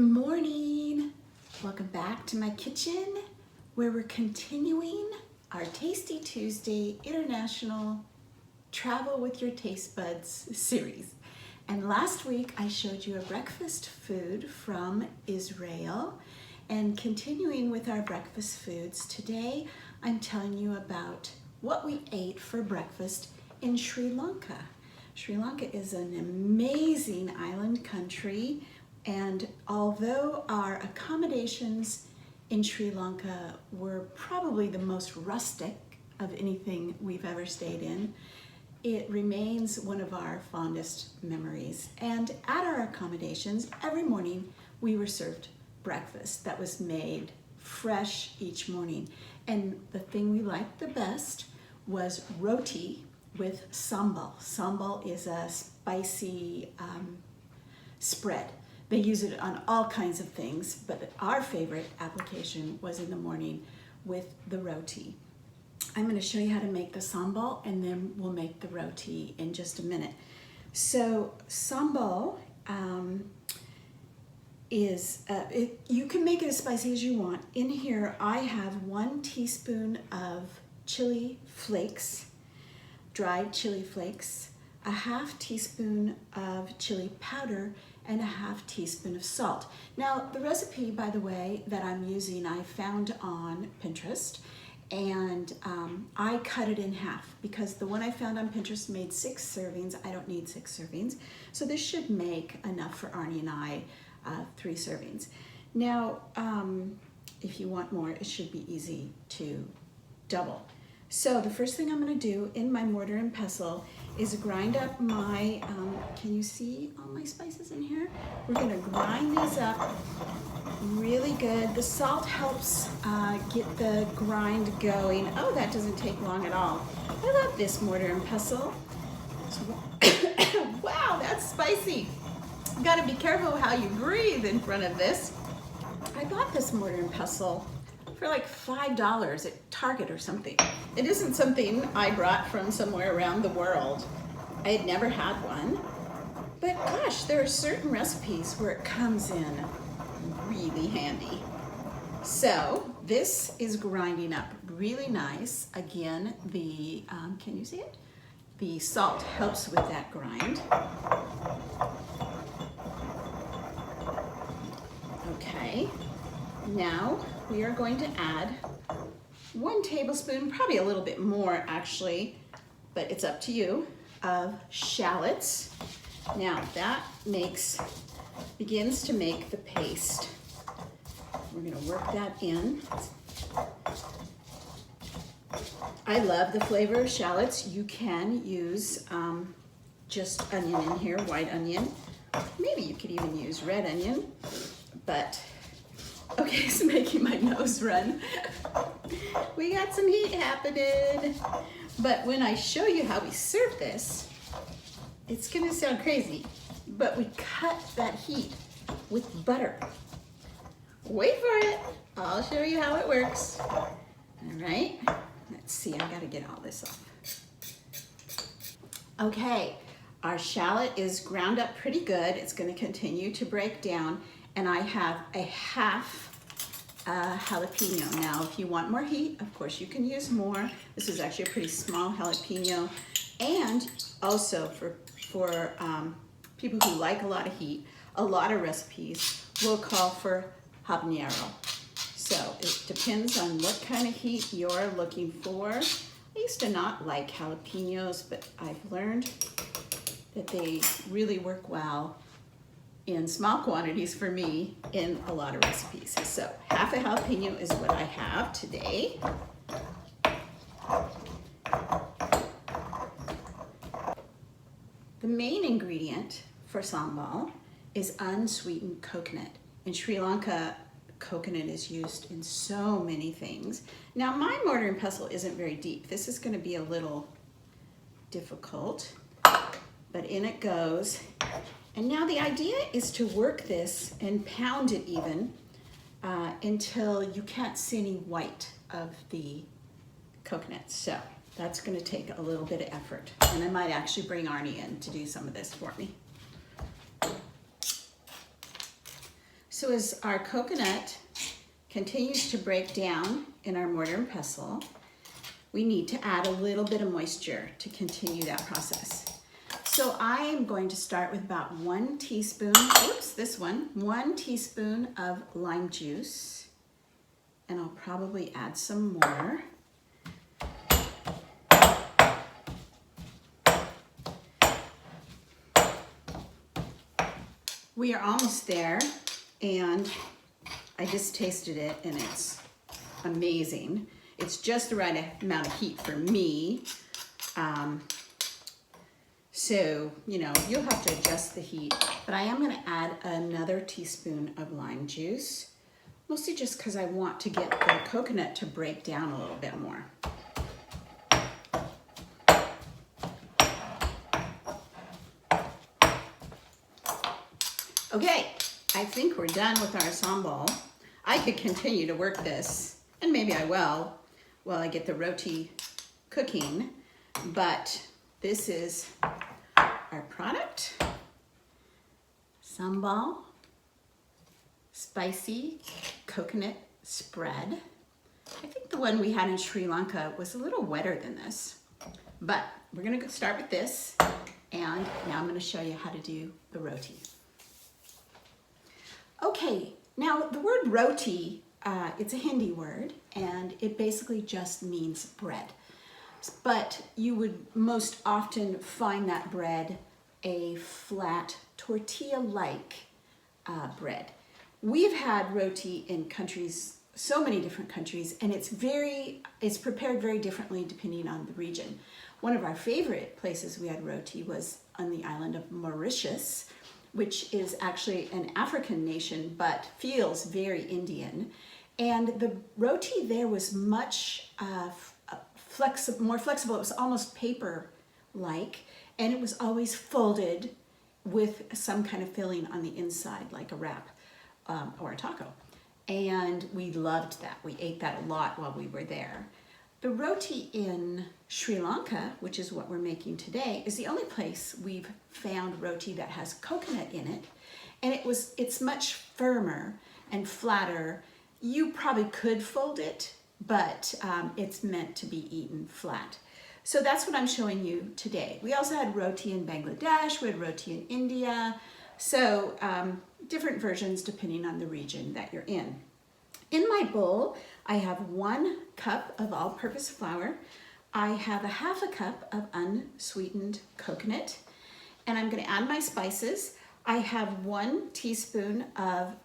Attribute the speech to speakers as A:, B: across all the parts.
A: morning. Welcome back to my kitchen where we're continuing our Tasty Tuesday International Travel with Your Taste Buds series. And last week I showed you a breakfast food from Israel, and continuing with our breakfast foods, today I'm telling you about what we ate for breakfast in Sri Lanka. Sri Lanka is an amazing island country, and although our accommodations in Sri Lanka were probably the most rustic of anything we've ever stayed in, it remains one of our fondest memories. And at our accommodations, every morning we were served breakfast that was made fresh each morning. And the thing we liked the best was roti with sambal. Sambal is a spicy spread. They use it on all kinds of things, but our favorite application was in the morning with the roti. I'm going to show you how to make the sambal, and then we'll make the roti in just a minute. So sambal you can make it as spicy as you want. In here I have 1 teaspoon of chili flakes, dried chili flakes, a 1/2 teaspoon of chili powder, and a 1/2 teaspoon of salt. Now the recipe, by the way, that I'm using I found on Pinterest, and I cut it in half because the one I found on Pinterest made 6 servings. I don't need 6 servings, so this should make enough for Arnie and I, 3 servings. Now if you want more, it should be easy to double. So the first thing I'm going to do in my mortar and pestle is grind up my, can you see all my spices in here? We're going to grind these up really good. The salt helps get the grind going. Oh, that doesn't take long at all. I love this mortar and pestle. Wow, that's spicy. You got to be careful how you breathe in front of this. I bought this mortar and pestle for like $5 at Target or something. It isn't something I brought from somewhere around the world. I had never had one, but gosh, there are certain recipes where it comes in really handy. So this is grinding up really nice. Again, the, can you see it? The salt helps with that grind. Okay, now we are going to add 1 tablespoon, probably a little bit more actually, but it's up to you, of shallots. Now that begins to make the paste. We're going to work that in. I love the flavor of shallots. You can use just onion in here, white onion. Maybe you could even use red onion, but okay, it's making my nose run. We got some heat happening. But when I show you how we serve this, it's gonna sound crazy, but we cut that heat with butter. Wait for it. I'll show you how it works. All right, let's see, I gotta get all this off. Okay, our shallot is ground up pretty good. It's gonna continue to break down, and I have a 1/2 jalapeno. Now, if you want more heat, of course you can use more. This is actually a pretty small jalapeno, and also for people who like a lot of heat, a lot of recipes will call for habanero. So it depends on what kind of heat you're looking for. I used to not like jalapenos, but I've learned that they really work well in small quantities for me in a lot of recipes. So 1/2 jalapeno is what I have today. The main ingredient for sambal is unsweetened coconut. In Sri Lanka, coconut is used in so many things. Now my mortar and pestle isn't very deep. This is going to be a little difficult, but in it goes. And now the idea is to work this and pound it even until you can't see any white of the coconut. So that's going to take a little bit of effort. And I might actually bring Arnie in to do some of this for me. So as our coconut continues to break down in our mortar and pestle, we need to add a little bit of moisture to continue that process. So I am going to start with about 1 teaspoon, one teaspoon of lime juice, and I'll probably add some more. We are almost there, and I just tasted it and it's amazing. It's just the right amount of heat for me. So, you know, you'll have to adjust the heat, but I am going to add another teaspoon of lime juice, mostly just because I want to get the coconut to break down a little bit more. Okay, I think we're done with our sambal. I could continue to work this, and maybe I will, while I get the roti cooking, but this is our product. Sambal, spicy coconut spread. I think the one we had in Sri Lanka was a little wetter than this, but we're gonna start with this, and now I'm gonna show you how to do the roti. Okay, now the word roti, it's a Hindi word, and it basically just means bread. But you would most often find that bread a flat tortilla-like bread. We've had roti in countries, so many different countries, and it's prepared very differently depending on the region. One of our favorite places we had roti was on the island of Mauritius, which is actually an African nation, but feels very Indian. And the roti there was much more flexible. It was almost paper-like, and it was always folded with some kind of filling on the inside, like a wrap or a taco. And we loved that. We ate that a lot while we were there. The roti in Sri Lanka, which is what we're making today, is the only place we've found roti that has coconut in it. And it's much firmer and flatter. You probably could fold it, but it's meant to be eaten flat. So that's what I'm showing you today. We also had roti in Bangladesh, we had roti in India. So different versions depending on the region that you're in. In my bowl, I have 1 cup of all-purpose flour. I have a half a cup of unsweetened coconut, and I'm going to add my spices. I have 1 teaspoon of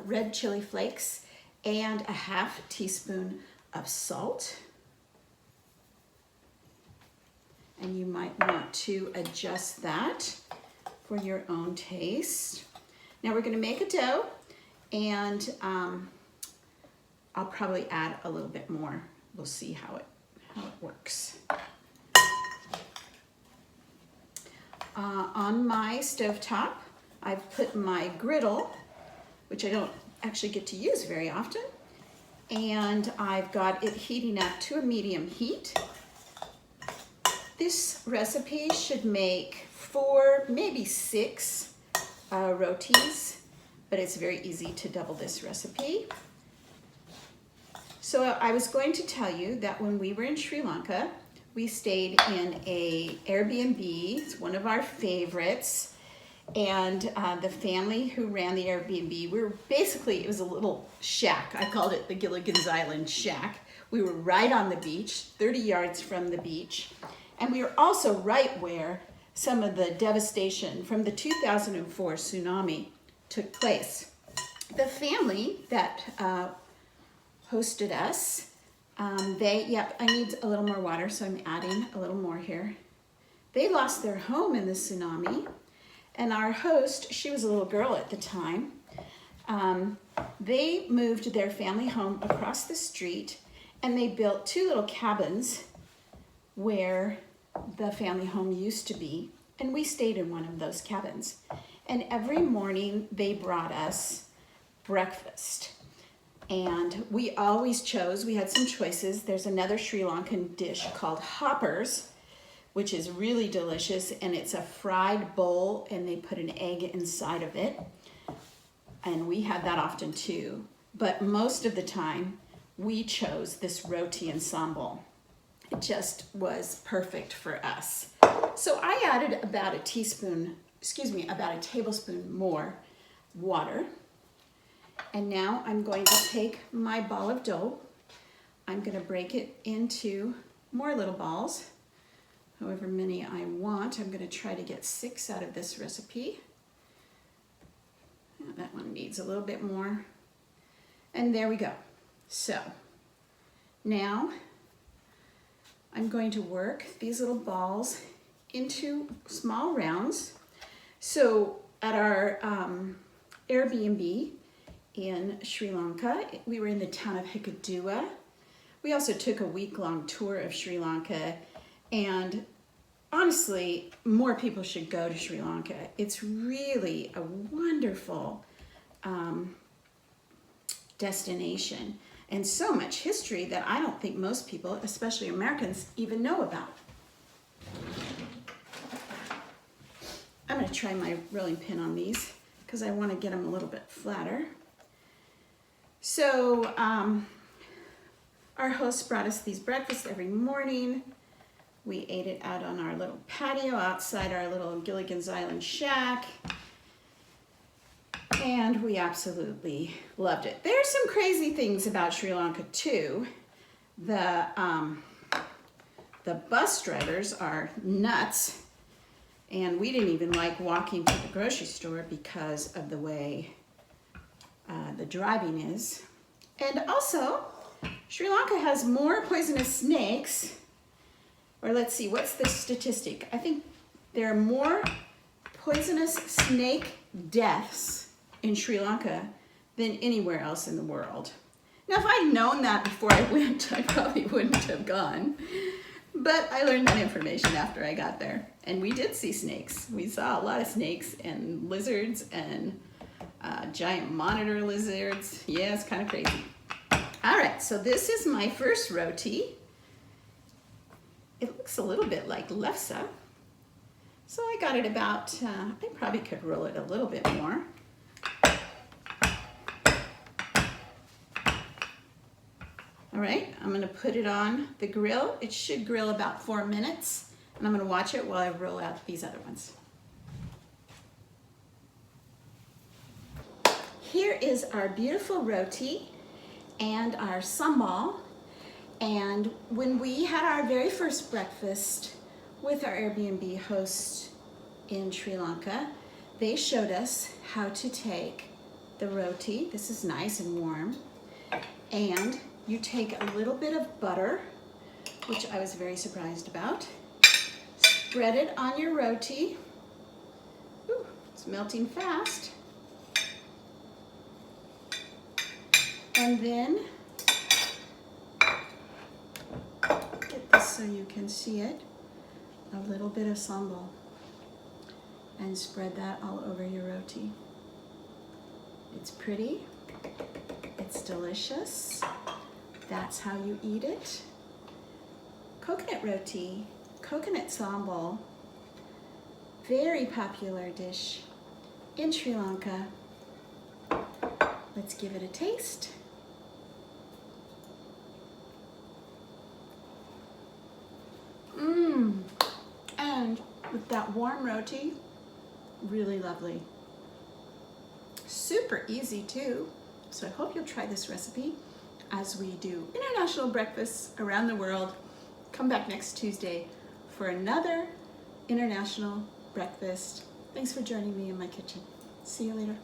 A: red chili flakes and a half teaspoon of salt. And you might want to adjust that for your own taste. Now we're going to make a dough, and I'll probably add a little bit more. We'll see how it works. On my stovetop, I've put my griddle, which I don't actually get to use very often, and I've got it heating up to a medium heat. This recipe should make 4, maybe 6 rotis, but it's very easy to double this recipe. So I was going to tell you that when we were in Sri Lanka, we stayed in a Airbnb. It's one of our favorites. And the family who ran the Airbnb, it was a little shack. I called it the Gilligan's Island Shack. We were right on the beach, 30 yards from the beach. And we were also right where some of the devastation from the 2004 tsunami took place. The family that hosted us, I need a little more water, so I'm adding a little more here. They lost their home in the tsunami, and our host, she was a little girl at the time, they moved their family home across the street, and they built 2 little cabins where the family home used to be, and we stayed in one of those cabins. And every morning they brought us breakfast. And we always chose, we had some choices. There's another Sri Lankan dish called hoppers, which is really delicious, and it's a fried bowl, and they put an egg inside of it. and we had that often too. But most of the time, we chose this roti and sambal. It just was perfect for us. So I added about a tablespoon more water. And now I'm going to take my ball of dough. I'm going to break it into more little balls, however many I want. I'm going to try to get 6 out of this recipe. That one needs a little bit more. And there we go. So now I'm going to work these little balls into small rounds. So at our Airbnb in Sri Lanka, we were in the town of Hikkaduwa. We also took a week-long tour of Sri Lanka, and honestly, more people should go to Sri Lanka. It's really a wonderful destination, and so much history that I don't think most people, especially Americans, even know about. I'm going to try my rolling pin on these because I want to get them a little bit flatter. So our host brought us these breakfasts every morning. We ate it out on our little patio outside our little Gilligan's Island shack. And we absolutely loved it. There's some crazy things about Sri Lanka too. The bus drivers are nuts. And we didn't even like walking to the grocery store because of the way the driving is. And also, Sri Lanka has more poisonous snakes, or let's see, what's the statistic? I think there are more poisonous snake deaths in Sri Lanka than anywhere else in the world. Now, if I'd known that before I went, I probably wouldn't have gone. But I learned that information after I got there. And we did see snakes. We saw a lot of snakes and lizards and giant monitor lizards. Yeah, it's kind of crazy. All right, so this is my first roti. It looks a little bit like lefse. So I got it about, I probably could roll it a little bit more. All right, I'm gonna put it on the grill. It should grill about 4 minutes, and I'm gonna watch it while I roll out these other ones. Here is our beautiful roti and our sambal. And when we had our very first breakfast with our Airbnb host in Sri Lanka, they showed us how to take the roti. This is nice and warm. And you take a little bit of butter, which I was very surprised about. Spread it on your roti. Ooh, it's melting fast. And then, get this so you can see it, a little bit of sambal. And spread that all over your roti. It's pretty, it's delicious. That's how you eat it. Coconut roti, coconut sambal, very popular dish in Sri Lanka. Let's give it a taste. And with that warm roti, really lovely. Super easy too. So I hope you'll try this recipe as we do international breakfasts around the world. Come back next Tuesday for another international breakfast. Thanks for joining me in my kitchen. See you later.